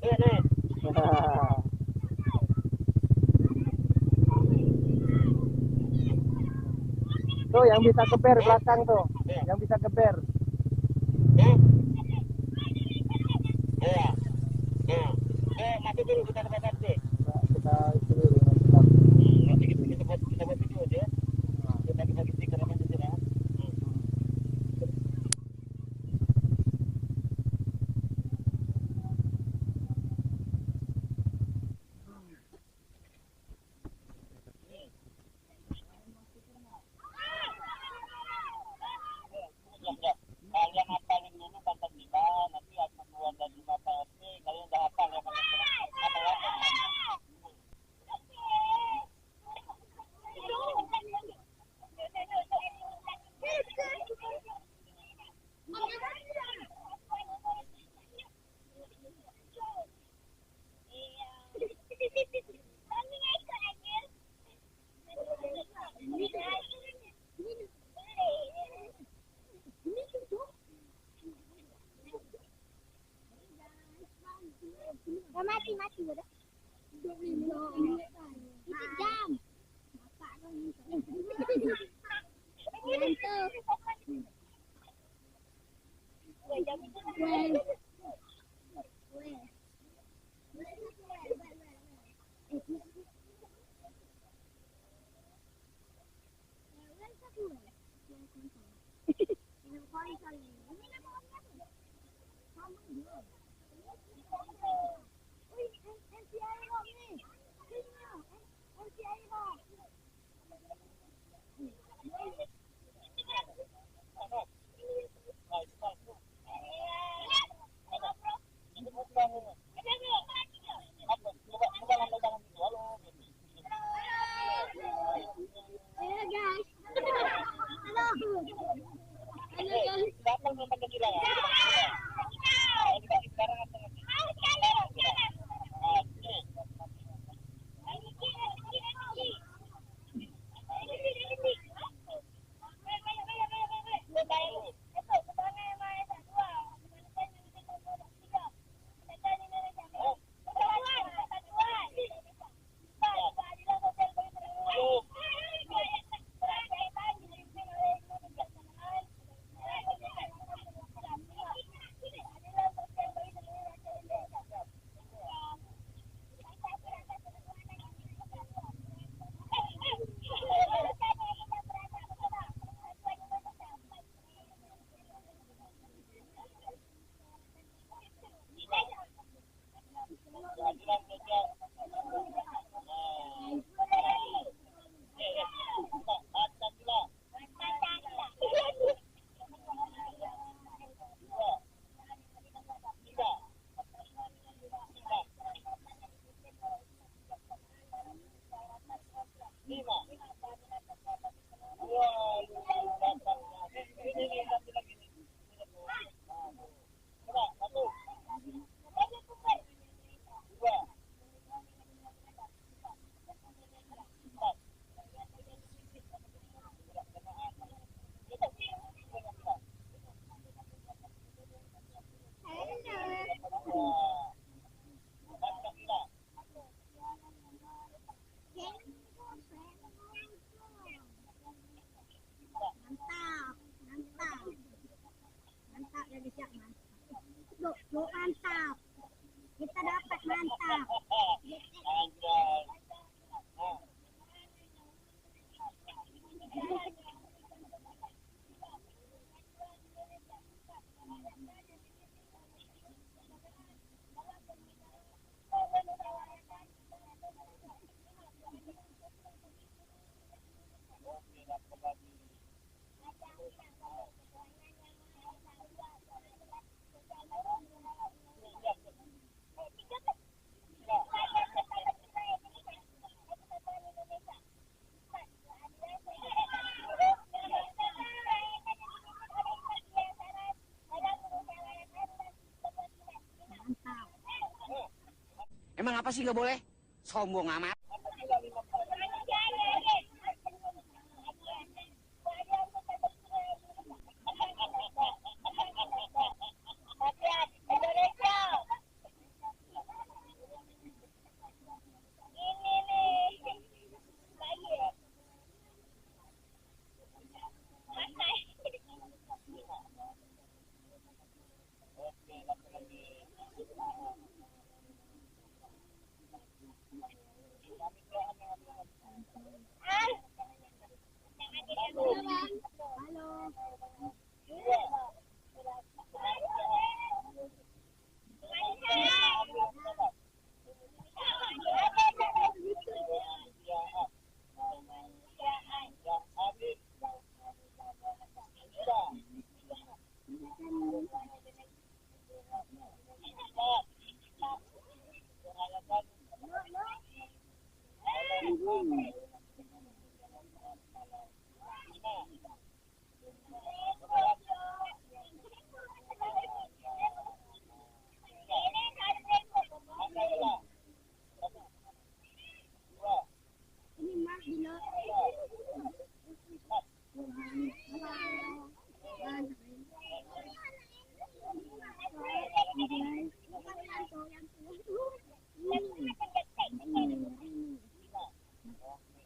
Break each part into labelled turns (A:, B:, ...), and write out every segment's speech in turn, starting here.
A: Tuh yang bisa geber belakang tuh, yang bisa geber.
B: Nanti dulu kita katakan deh.
A: Kita itu dulu.
B: Nanti kita buat video aja. Kita bagi stiker apa saja ya. Kalian hafalin dulu kata kita, nanti aku keluar dari mata SD, kalian udah hafal ya
C: mati udah. Jam. Mantap. Kita dapat mantap.
D: Emang apa sih nggak boleh? Sombong amat.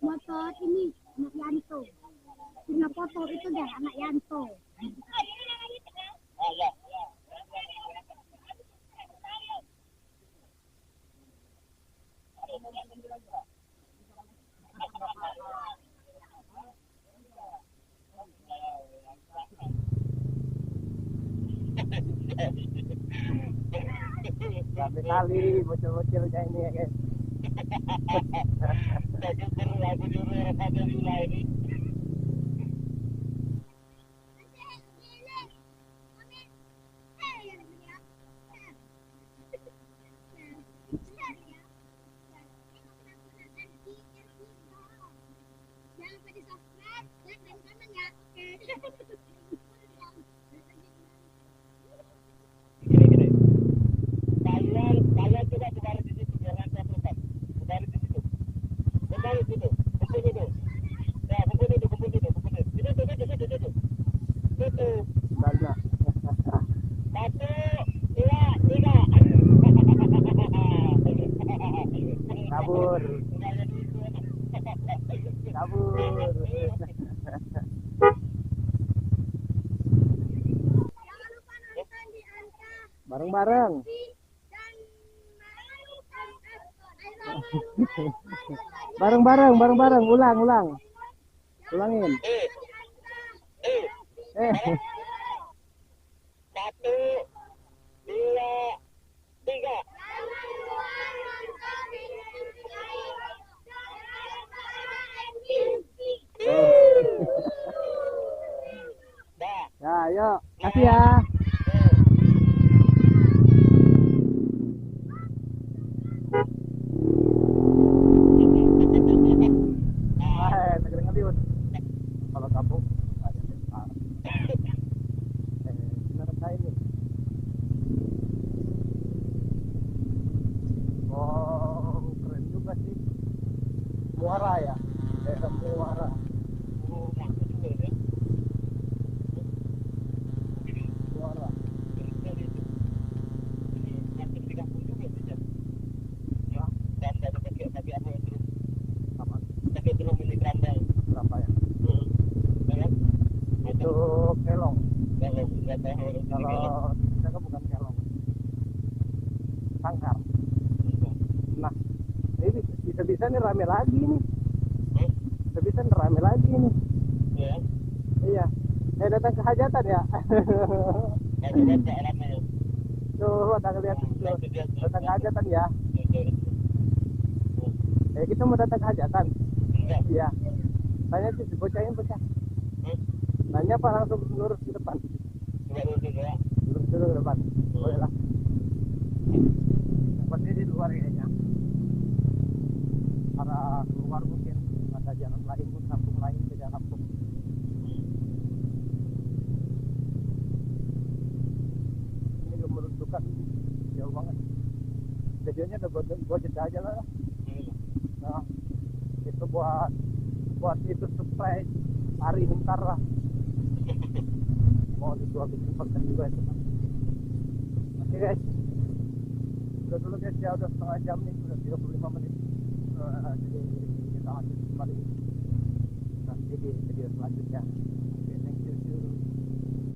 C: Motor ini anak Yanto. Punya foto itu deh anak Yanto.
A: Rame kali bocil-bocilnya ini ya guys.
B: Lagu juru ada mulai ini.
C: Jangan lupa di subscribe, like, dan komen ya. Oke.
B: Gini. Kalian coba kembali di situ biar nanti aku lepas. Kembali di situ. Kembali situ. Kumpul dulu. Ya, kumpul dulu. Situ.
A: Banyak.
B: 1, 2, 3.
A: Kabur.
C: Jangan lupa nonton di Anka
A: Bareng-bareng.
C: dan
A: Bareng-bareng. Ulangin. Eh.
B: 1, 2, 3. Dah.
A: Ya, yuk. Kasih ya. Negeri ngeliut. Kalau kampung ada besar. Benar saya ini. Oh, keren juga sih. Muara ya. Daerah Muara.
B: Oh, mantap juga ya.
A: Muara.
B: Ini mantap di kampung juga bisa. Ya, dan ada pakai apa yang dulu.
A: Apa?
B: Pakai dulu milik randang.
A: Berapa ya?
B: Kan?
A: Itu kelong.
B: Kalau nggak tahu
A: Kalau kita kan bukan kelong. Sangkar. Nah, ini bisa-bisa nih rame lagi nih. Bisa-bisa nih rame lagi nih.
B: ya,
A: Iya. Datang ke hajatan ya.
B: ada baca alamnya.
A: Tuh, ada lihat tuh. Datang ke hajatan ya. Kita mau datang ke hajatan.
B: Enggak.
A: Iya. Tanya sih, bocahin bocah. Nanya apa langsung lurus ke depan?
B: Coba dulu ya.
A: Lurus dulu ke depan. Boleh lah. Tempatnya di luar kayaknya. Para keluar mungkin ada jalan lain, kampung lain, beda kampung. Ini menentukan jauh banget. Videonya udah gua jeda aja lah. Nah, itu buat itu surprise hari bentar lah. Mau bikin konten juga itu. Oke guys, udah dulu guys ya, udah setengah jam nih, udah 35 menit. Jadi kita lanjut kembali nanti di video selanjutnya.